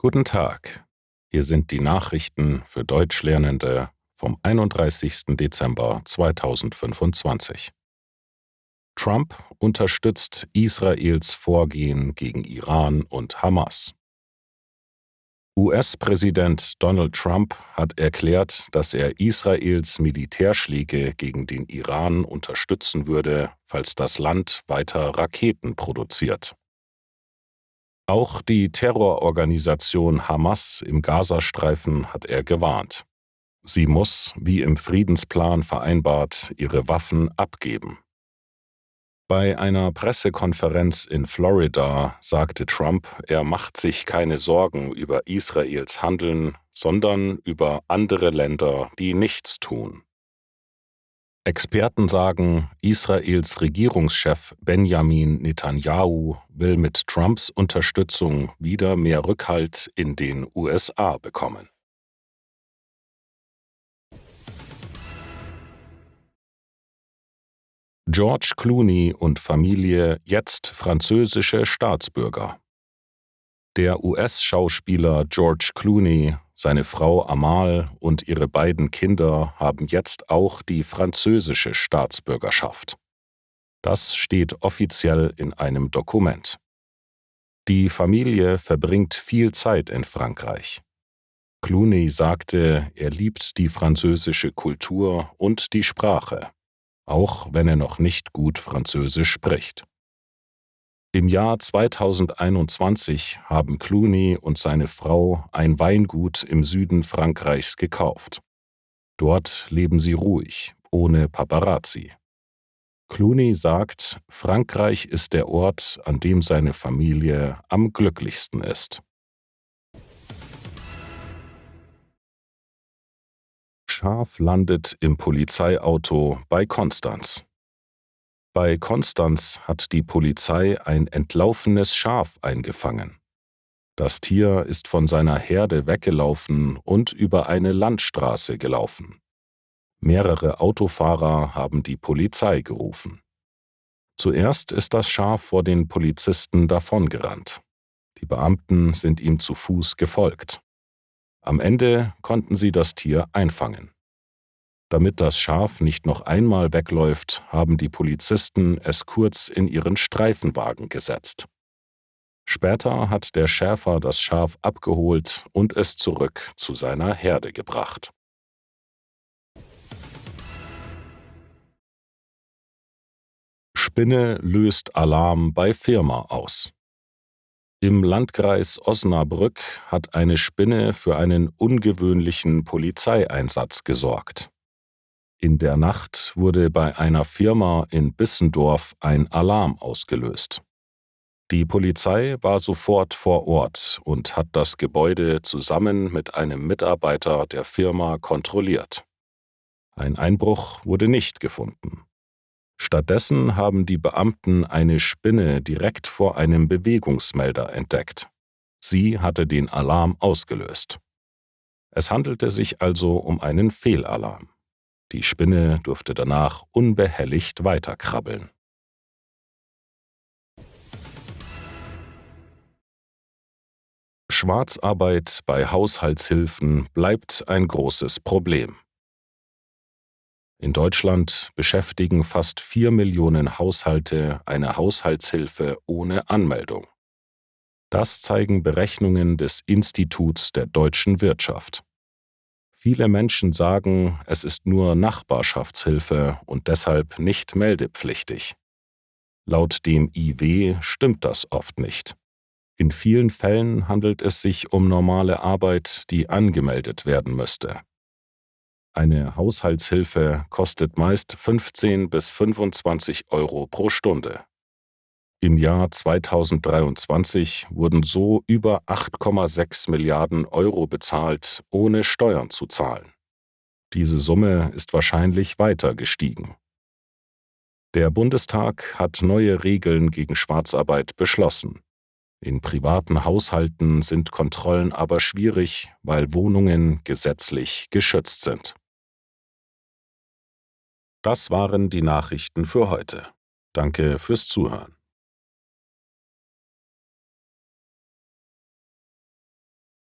Guten Tag, hier sind die Nachrichten für Deutschlernende vom 31. Dezember 2025. Trump unterstützt Israels Vorgehen gegen Iran und Hamas. US-Präsident Donald Trump hat erklärt, dass er Israels Militärschläge gegen den Iran unterstützen würde, falls das Land weiter Raketen produziert. Auch die Terrororganisation Hamas im Gazastreifen hat er gewarnt. Sie muss, wie im Friedensplan vereinbart, ihre Waffen abgeben. Bei einer Pressekonferenz in Florida sagte Trump, er macht sich keine Sorgen über Israels Handeln, sondern über andere Länder, die nichts tun. Experten sagen, Israels Regierungschef Benjamin Netanyahu will mit Trumps Unterstützung wieder mehr Rückhalt in den USA bekommen. George Clooney und Familie jetzt französische Staatsbürger. Der US-Schauspieler George Clooney, seine Frau Amal und ihre beiden Kinder haben jetzt auch die französische Staatsbürgerschaft. Das steht offiziell in einem Dokument. Die Familie verbringt viel Zeit in Frankreich. Clooney sagte, er liebt die französische Kultur und die Sprache, auch wenn er noch nicht gut Französisch spricht. Im Jahr 2021 haben Clooney und seine Frau ein Weingut im Süden Frankreichs gekauft. Dort leben sie ruhig, ohne Paparazzi. Clooney sagt, Frankreich ist der Ort, an dem seine Familie am glücklichsten ist. Schaf landet im Polizeiauto bei Konstanz. Bei Konstanz hat die Polizei ein entlaufenes Schaf eingefangen. Das Tier ist von seiner Herde weggelaufen und über eine Landstraße gelaufen. Mehrere Autofahrer haben die Polizei gerufen. Zuerst ist das Schaf vor den Polizisten davongerannt. Die Beamten sind ihm zu Fuß gefolgt. Am Ende konnten sie das Tier einfangen. Damit das Schaf nicht noch einmal wegläuft, haben die Polizisten es kurz in ihren Streifenwagen gesetzt. Später hat der Schäfer das Schaf abgeholt und es zurück zu seiner Herde gebracht. Spinne löst Alarm bei Firma aus. Im Landkreis Osnabrück hat eine Spinne für einen ungewöhnlichen Polizeieinsatz gesorgt. In der Nacht wurde bei einer Firma in Bissendorf ein Alarm ausgelöst. Die Polizei war sofort vor Ort und hat das Gebäude zusammen mit einem Mitarbeiter der Firma kontrolliert. Ein Einbruch wurde nicht gefunden. Stattdessen haben die Beamten eine Spinne direkt vor einem Bewegungsmelder entdeckt. Sie hatte den Alarm ausgelöst. Es handelte sich also um einen Fehlalarm. Die Spinne durfte danach unbehelligt weiterkrabbeln. Schwarzarbeit bei Haushaltshilfen bleibt ein großes Problem. In Deutschland beschäftigen fast 4 Millionen Haushalte eine Haushaltshilfe ohne Anmeldung. Das zeigen Berechnungen des Instituts der deutschen Wirtschaft. Viele Menschen sagen, es ist nur Nachbarschaftshilfe und deshalb nicht meldepflichtig. Laut dem IW stimmt das oft nicht. In vielen Fällen handelt es sich um normale Arbeit, die angemeldet werden müsste. Eine Haushaltshilfe kostet meist 15 bis 25 Euro pro Stunde. Im Jahr 2023 wurden so über 8,6 Milliarden Euro bezahlt, ohne Steuern zu zahlen. Diese Summe ist wahrscheinlich weiter gestiegen. Der Bundestag hat neue Regeln gegen Schwarzarbeit beschlossen. In privaten Haushalten sind Kontrollen aber schwierig, weil Wohnungen gesetzlich geschützt sind. Das waren die Nachrichten für heute. Danke fürs Zuhören.